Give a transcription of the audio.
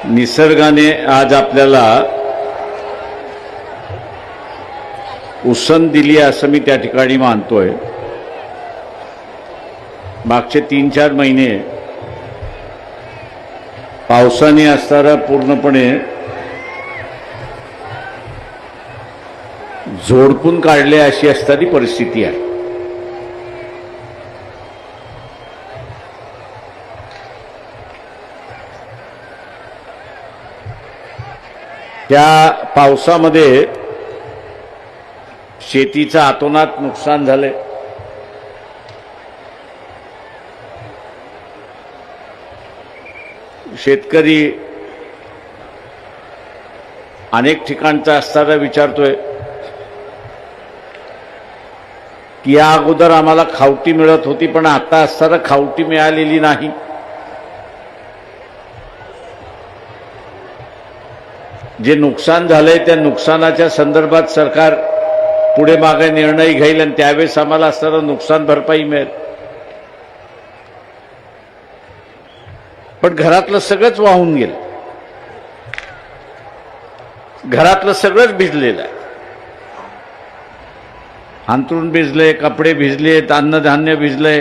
निसर्गाने आज आपल्याला उसंत दिली असं मी त्या ठिकाणी मानतोय। मागचे 3-4 महिने पावसाने असणारा पूर्णपणे झोडपून काढले अशी असणारी परिस्थिती आहे। त्या पावसामध्ये शेतीचं अतोनात नुकसान झाले। शेतकरी अनेक ठिकाणचा असताना विचारतोय की या अगोदर आम्हाला खावटी मिळत होती, पण आता असताना खावटी मिळालेली नाही। जे नुकसान झालंय त्या नुकसानाच्या संदर्भात सरकार पुढे मागे निर्णय घेईल आणि त्यावेळेस आम्हाला असणारं नुकसान भरपाई मिळेल। पण घरातलं सगळंच वाहून गेलं, घरातलं सगळंच भिजलेलं आहे। अंथरूण भिजले, कपडे भिजले, अन्नधान्य भिजले,